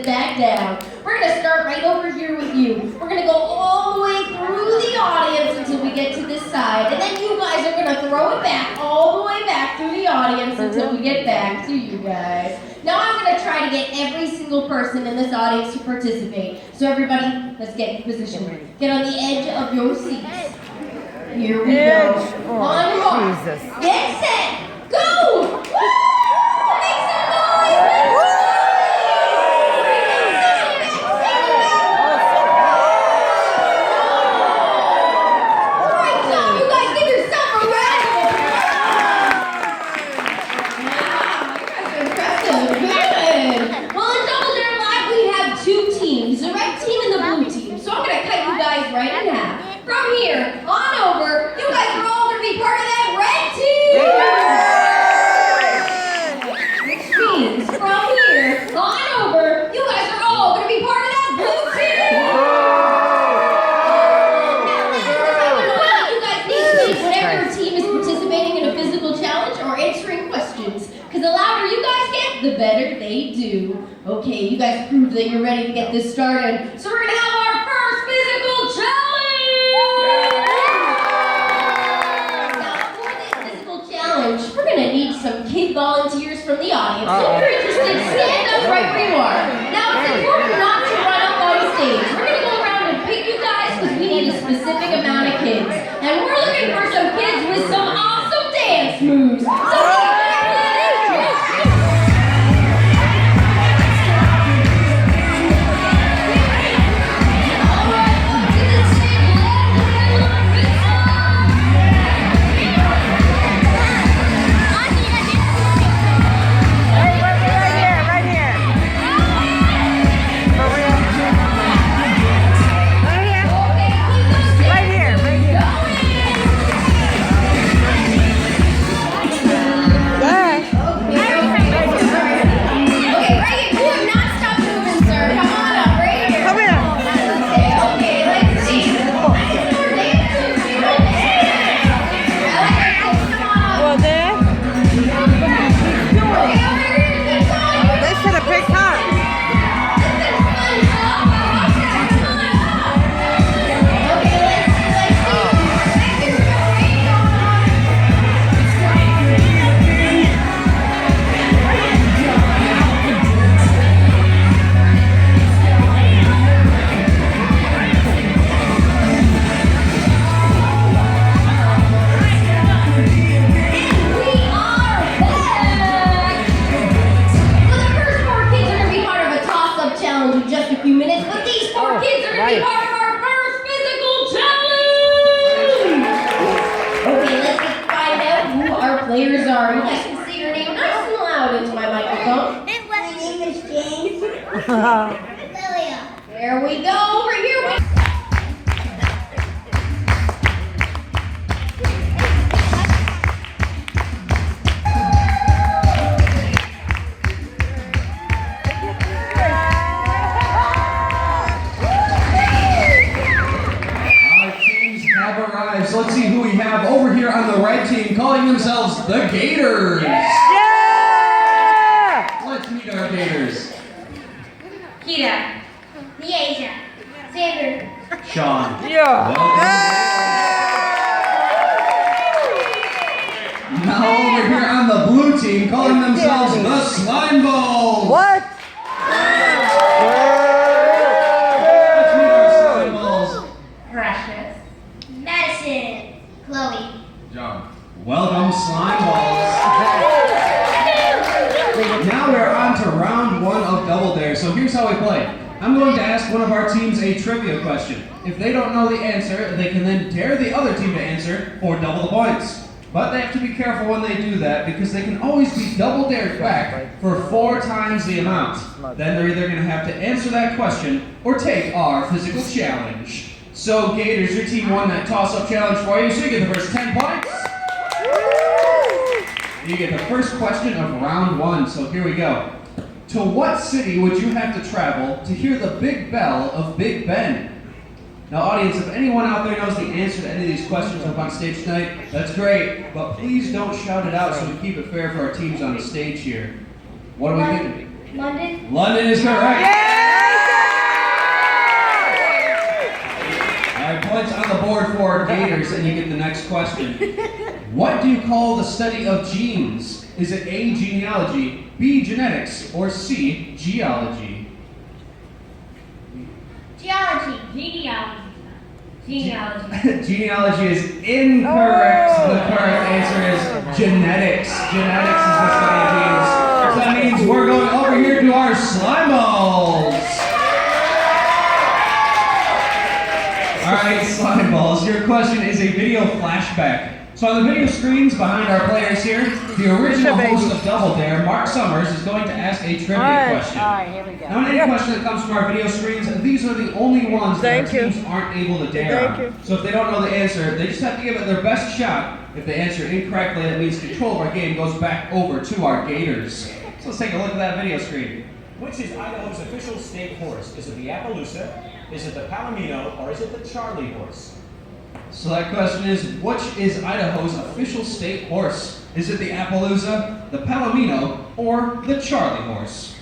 back down. We're going to start right over here with you. We're going to go all the way through the audience until we get to this side. And then you guys are going to throw it back all the way back through the audience until we get back to you guys. Now I'm going to try to get every single person in this audience to participate. So everybody, let's get in position. Get on the edge of your seats. Here we go. On your mark. Get set. Go! Woo! Make some noise! Woo! Great job, you guys. Give yourself a round of applause. Wow, you guys are impressive. Good. Well, in Double Dare Live, we have two teams, the red team and the blue team. So I'm going to cut you guys right in half. From here on over, you guys are all going to be part of that red team. Which means from here on over, you guys are all going to be part of that blue team. You guys need to pick whatever team is participating in a physical challenge or answering questions. Because the louder you guys get, the better they do. Okay, you guys proved that you're ready to get this started. So we're going to have our first physical challenge. We're going to need some kid volunteers from the audience. So if you're interested, stand up right where you are. Now, it's important not to run up on stage. We're going to go around and pick you guys because we need a specific amount of kids. And we're looking for some kids with some awesome dance moves. So players are. You guys can say your name nice and loud into my microphone. My name is James. Lilia. There we go. Over here. Our teams have arrived. So let's see who we have over here on the right team, calling themselves the Gators. Yeah! Let's meet our Gators. Kira. Niesia. Xander. Sean. Yeah! Now over here on the blue team, calling themselves the Slime Balls. What? Let's meet our Slime Balls. Precious. Madison. Chloe. John. Welcome, Slime Balls. Now we're on to round one of Double Dare. So here's how we play. I'm going to ask one of our teams a trivia question. If they don't know the answer, they can then dare the other team to answer for double the points. But they have to be careful when they do that because they can always be double dared back for 4 times the amount. Then they're either going to have to answer that question or take our physical challenge. So Gators, your team won that toss-up challenge for you, so you get the first 10 points. You get the first question of round one, so here we go. To what city would you have to travel to hear the big bell of Big Ben? Now audience, if anyone out there knows the answer to any of these questions up on stage tonight, that's great, but please don't shout it out so we keep it fair for our teams on the stage here. What are we thinking? London. London is correct. Yeah! our Gators, and you get the next question. What do you call the study of genes? Is it A, genealogy, B, genetics, or C, geology? Geology. Genealogy. Genealogy is incorrect. The correct answer is genetics. Genetics is the study of genes. So that means we're going over here to our slime balls. Alright, slime balls. Your question is a video flashback. So on the video screens behind our players here, the original host of Double Dare, Mark Summers, is going to ask a trivia question. Alright, here we go. Now, any question that comes from our video screens, these are the only ones that our teams aren't able to dare on. So if they don't know the answer, they just have to give it their best shot. If they answer incorrectly, that means control of our game goes back over to our Gators. So let's take a look at that video screen. Which is Idaho's official state horse? Is it the Appaloosa, is it the Palomino, or is it the Charlie horse? So that question is, which is Idaho's official state horse? Is it the Appaloosa, the Palomino, or the Charlie horse?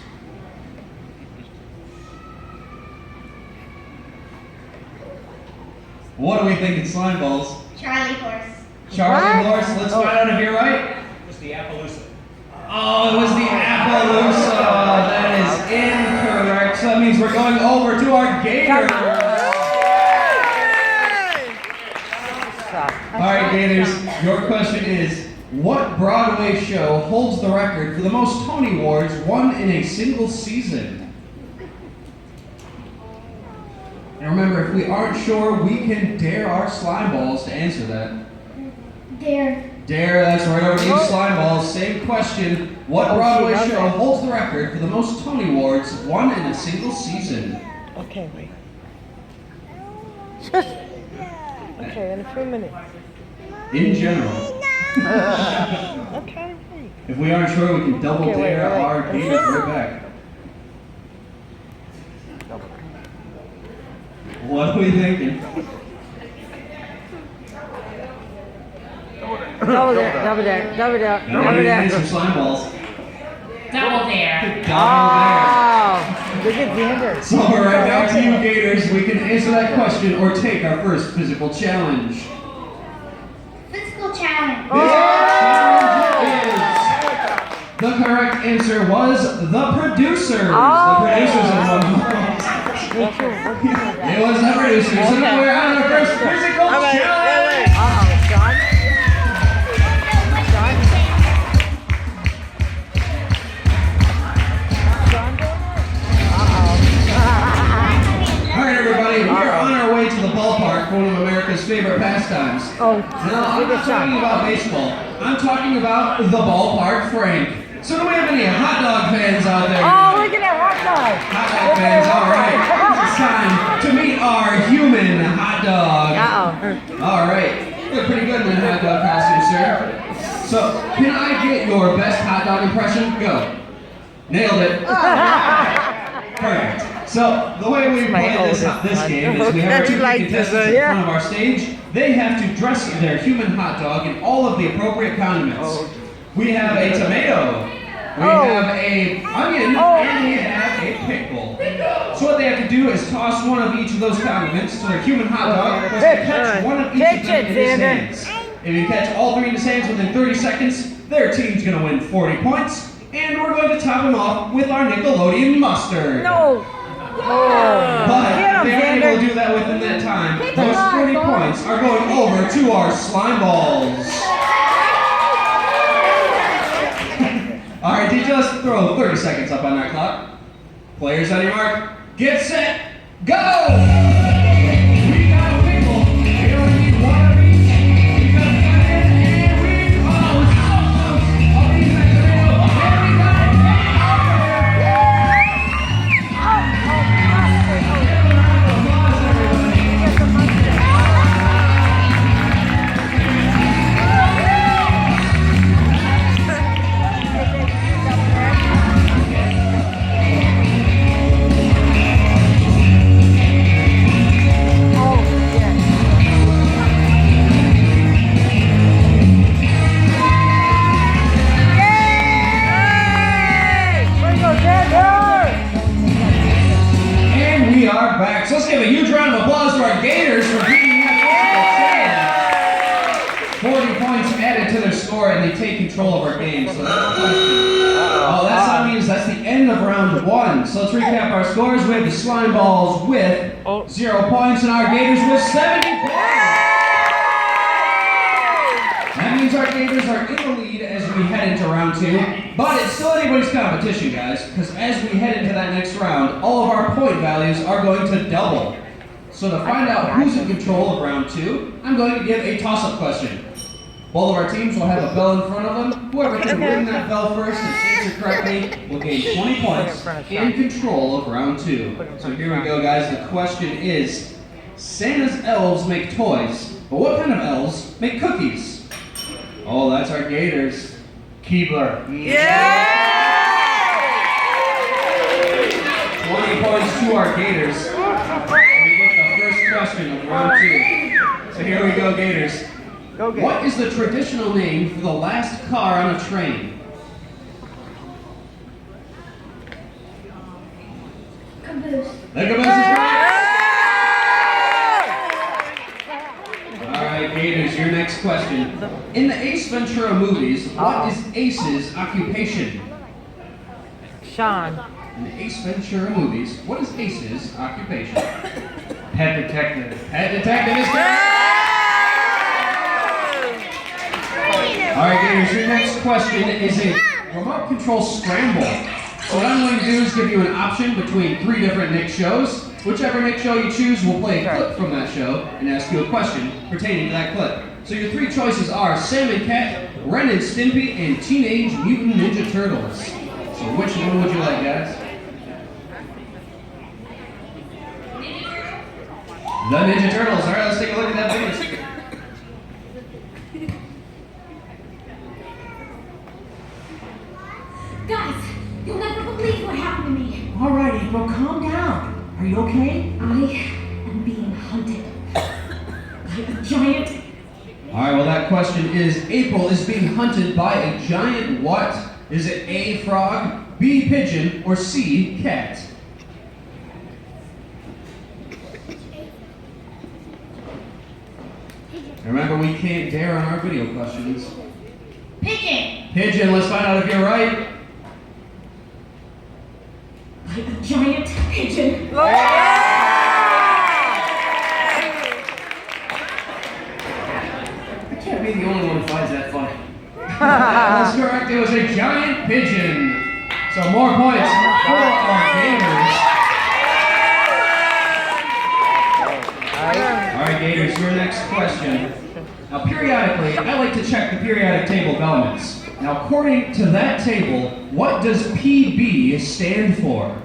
What do we think in slime balls? Charlie horse. Charlie horse, let's find out if you're right. It's the Appaloosa. Oh, it was the Appaloosa. That is incorrect. So that means we're going over to our Gators. All right, Gators, your question is, what Broadway show holds the record for the most Tony Awards won in a single season? And remember, if we aren't sure, we can dare our slime balls to answer that. Dare. Dare, that's right over to you, slime balls. Same question. What Broadway show holds the record for the most Tony Awards won in a single season? Okay, wait. Okay, in a few minutes. In general. Okay, wait. If we aren't sure, we can double Okay, wait, dare wait. our Gators right back. What are we thinking? Double there. Nobody answer slime balls. Double dare. Double dare. Oh, look at Xander. So right now to you Gators, we can answer that question or take our first physical challenge. Physical challenge. The correct answer was the producers. Oh. The producers of one. It was the producers. So now we're on our first physical challenge. Uh-oh, John? All right, everybody, we are on our way to the ballpark for one of America's favorite pastimes. Oh, Now, I'm not talking about baseball. I'm talking about the ballpark, Frank. So do we have any hot dog fans out there? Oh, look at that hot dog. Hot dog fans, all right. It's time to meet our human hot dog. Uh-oh. All right. You look pretty good in that hot dog costume, sir. So, can I get your best hot dog impression? Go. Nailed it. Perfect. So, the way we play this game is we have our two contestants in front of our stage. They have to dress their human hot dog in all of the appropriate condiments. We have a tomato, we have a onion, and we have a pickle. So what they have to do is toss one of each of those condiments to their human hot dog, plus they catch one of each of them in his hands. If you catch all three in his hands within 30 seconds, their team's going to win 40 points, and we're going to top them off with our Nickelodeon mustard. No. But if they aren't able to do that within that time, those 40 points are going over to our slime balls. All right, DJ, let's throw 30 seconds up on that clock. Players on your mark, get set, go! We got a pickle. We only need one of each. We got a onion, and we oh, it's so close. I'll leave that tomato. And we got it. Give a round of applause, everybody. And we are back. So let's give a huge round of applause to our Gators for beating that physical challenge. control of our game, so that's the question. Oh, that means that's the end of round 1. So let's recap our scores. We have the Slime Balls with 0 points and our Gators with 70 points. That means our Gators are in the lead as we head into round 2, but it's still anybody's competition, guys, because as we head into that next round, all of our point values are going to double. So to find out who's in control of round 2, I'm going to give a toss-up question. Both of our teams will have a bell in front of them. Whoever can ring that bell first and answer correctly will gain 20 points in control of round 2. So here we go, guys. The question is, Santa's elves make toys, but what kind of elves make cookies? Oh, that's our Gators. Keebler. Yeah! 20 points to our Gators. And we get the first question of round 2. So here we go, Gators. Go Gators. What is the traditional name for the last car on a train? Caboose. The caboose is correct. All right, Gators, your next question. In the Ace Ventura movies, what is Ace's occupation? Sean. In the Ace Ventura movies, what is Ace's occupation? Pet detective. Pet detective is correct. All right, Gators, your next question is a remote control scramble. So what I'm going to do is give you an option between 3 different Nick shows. Whichever Nick show you choose, we'll play a clip from that show and ask you a question pertaining to that clip. So your 3 choices are Sam and Cat, Ren and Stimpy, and Teenage Mutant Ninja Turtles. So which one would you like, guys? The Ninja Turtles. All right, let's take a look at that video. Guys, you'll never believe what happened to me. All right, April, calm down. Are you okay? I am being hunted by a giant. All right, well, that question is, April is being hunted by a giant what? Is it A, frog, B, pigeon, or C, cat? Remember, we can't dare on our video questions. Pigeon. Pigeon, let's find out if you're right. By a giant pigeon. I can't be the only one who finds that funny. That's correct, it was a giant pigeon. So more points for our Gators. All right, Gators, your next question. Now, periodically, I like to check the periodic table of elements. Now, according to that table, what does PB stand for?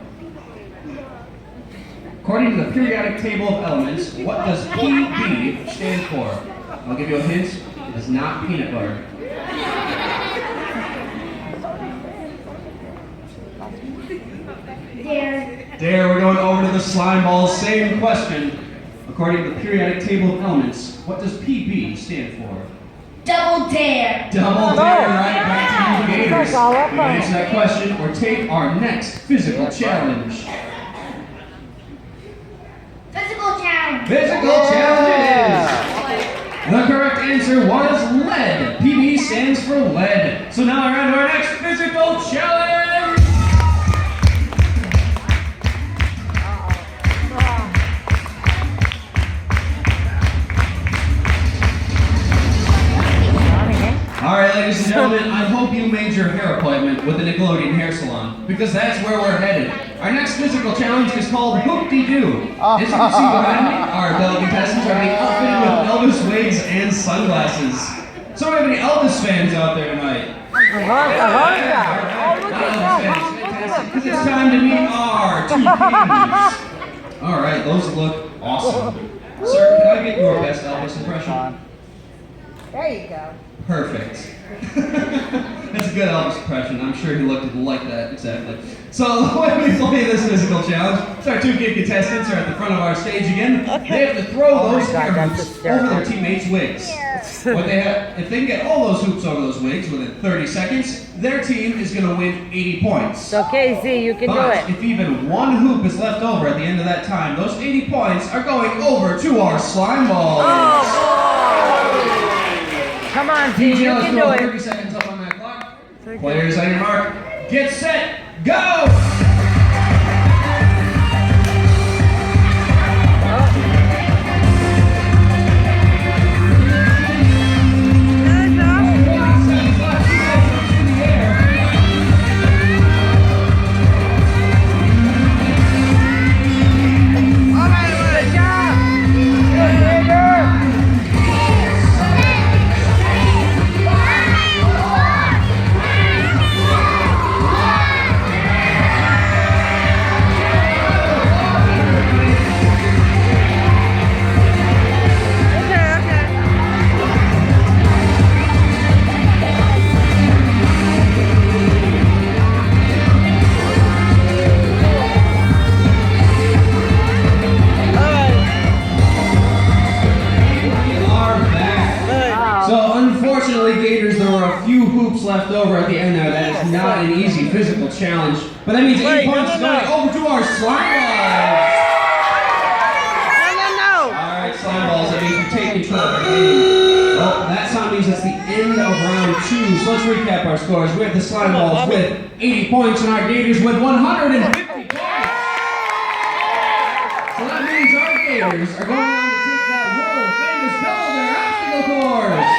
According to the periodic table of elements, what does PB stand for? I'll give you a hint. It is not peanut butter. Dare. There, we're going over to the slime balls. Same question. According to the periodic table of elements, what does PB stand for? Double dare. Double dare, right? Back to you, Gators. That's all up We can answer that question or take our next physical challenge. Physical challenge. Physical challenge it is. The correct answer was lead. PB stands for lead. So now we're on to our next physical challenge. All right, ladies and gentlemen, I hope you made your hair appointment with the Nickelodeon Hair Salon, because that's where we're headed. Our next physical challenge is called Hoop-de-Doo. As you can see behind me, our belly contestants are being outfitted with Elvis wigs and sunglasses. So do we have any Elvis fans out there tonight? Because it's time to meet our 2 kings. All right, those look awesome. Sir, can I get your best Elvis impression? There you go. Perfect. That's a good Elvis impression. I'm sure he looked like that, exactly. So the way we play this physical challenge, our 2 kid contestants are at the front of our stage again. They have to throw those hair hoops over their teammates' wigs. What they have, if they can get all those hoops over those wigs within 30 seconds, their team is going to win 80 points. It's okay, Z, you can do But it. if even 1 hoop is left over at the end of that time, those 80 points are going over to our slime balls. Oh, boy. Come on, Z, you let's can throw do 30 it. seconds up on that clock. Players on your mark, get set, go! Left over at the end there. That is not an easy physical challenge. But that means 8 points going over to our slime balls. No. Alright, slime balls, that means you take control of the game. Well, that sound means that's the end of round 2. So let's recap our scores. We have the slime balls with 80 points and our gators with 150 points. So that means our gators are going on to take that world famous double their obstacle course.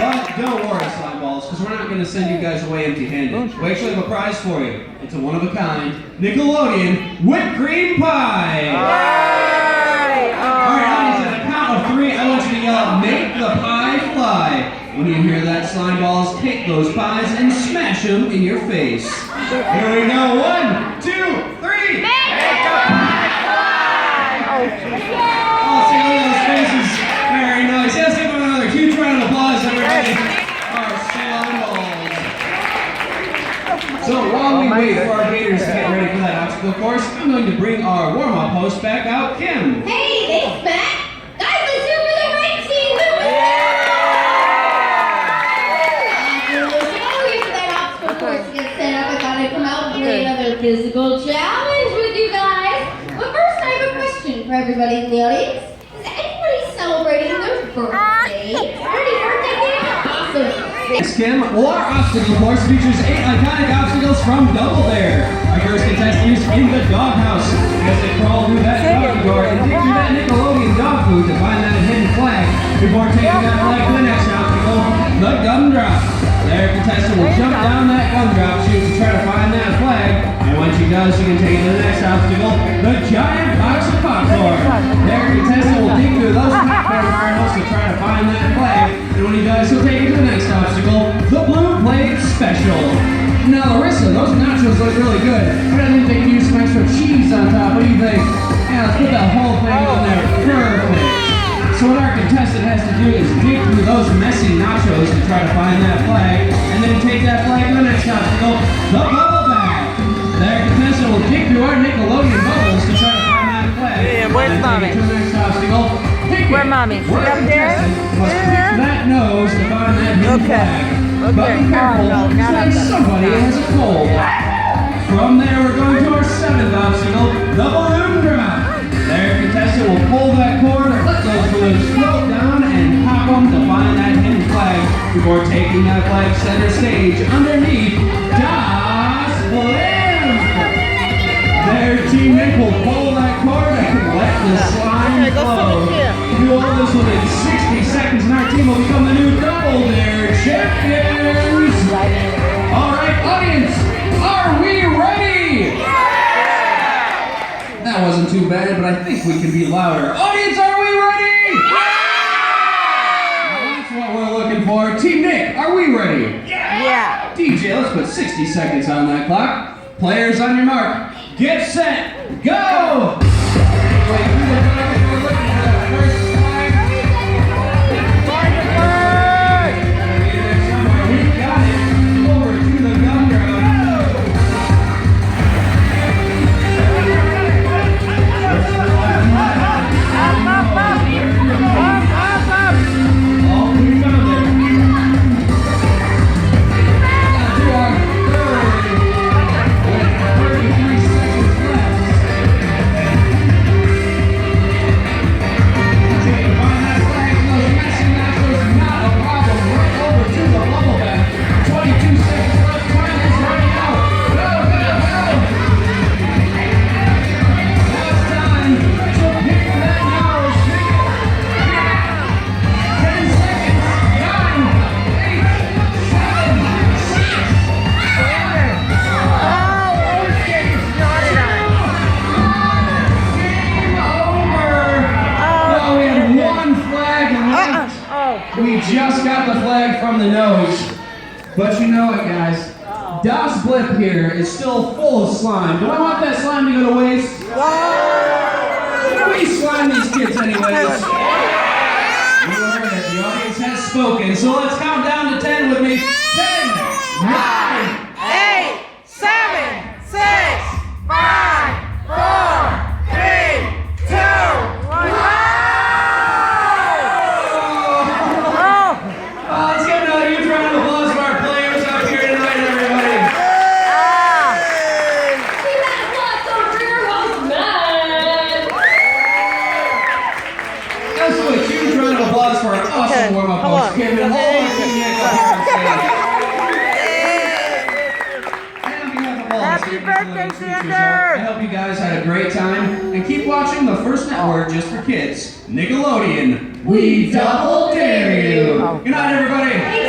But don't worry, slime balls, because we're not going to send you guys away empty-handed. We actually have a prize for you. It's a one-of-a-kind Nickelodeon whipped cream pie. All right, audience, at the count of 3, I want you to yell out, "Make the pie fly." When you hear that, slime balls, take those pies and smash them in your face. Here we go. 1, 2, 3. Make the pie fly. Oh, see all those faces. Very nice. Let's give them another huge round of applause, everybody. Our slime balls. So while we wait for our gators to get ready for that obstacle course, I'm going to bring our warm-up host back out, Kim. Hey, thanks, Matt. Guys, let's hear for the red team. For that obstacle course to get set up, I thought I'd come out and play another physical challenge with you guys. But first, I have a question for everybody in the audience. Is anybody celebrating their birthday? Happy birthday, Kim? Awesome. Thanks, Kim. Well, our obstacle course features 8 iconic obstacles from Double Dare. Our first contestant is in the doghouse. As they crawl through that doggy door and dig through that Nickelodeon dog food to find that hidden flag before taking that flag to the next obstacle, the gumdrop. Their contestant will jump down that gumdrop chute to try to find that flag. And when she does, she can take it to the next obstacle, the giant box of popcorn. Their contestant will dig through those popcorn barrels to try to find that flag. And when he does, he'll take it to the next obstacle, the blue plate special. Now, Larissa, those nachos look really good. But I think they can use some extra cheese on top. What do you think? Yeah, let's put that whole thing on there. Perfect. So what our contestant has to do is dig through those messy nachos to try to find that flag, and then take that flag to the next obstacle, the bubble bag. Their contestant will dig through our Nickelodeon bubbles to try to find that flag. Yeah, where's and then Mommy? take it to the next obstacle. Where Mommy? Where Up the there? contestant must pick that nose to find that hidden Okay. flag. But Okay. be careful, Oh, no, not up since there. somebody has a cold. From there, we're going to our 7th obstacle, the balloon drop. Their contestant will pull that cord, let those balloons float down, and pop them to find that hidden flag before taking that flag center stage underneath Das Blimp. Their teammate will pull that cord and let the slime flow. Do all this within 60 seconds, and our team will become the new Double Dare champions. All right, audience, are we ready? That wasn't too bad, but I think we can be louder. Audience, are we ready? That's what we're looking for. Team Nick, are we ready? Yeah. DJ, let's put 60 seconds on that clock. Players on your mark. Get set, go! Wait, we're looking for that first flag. Find the flag! We got it. Over to the gumdrop. Oh, we found it. To our third, with 33 seconds left. from the nose. But you know it, guys. Das Blip here is still full of slime. Do I want that slime to go to waste? We slime these kids anyways. You heard it. The audience has spoken. So let's count down to 10 with me. 10, 9, 8, 7, 6, 5, 4, 3, 2, 1. Let's give another huge round of applause for our players out here tonight, everybody. See that lots of rear house man. Let's do a huge round of applause for our awesome warm-up host, Kim, and all our team Nick up here on stage. And on behalf of all of us Happy here at birthday, Nickelodeon Street Xander! Resort, I hope you guys had a great time, and keep watching the first network just for kids, Nickelodeon. We double dare you! Good night, everybody!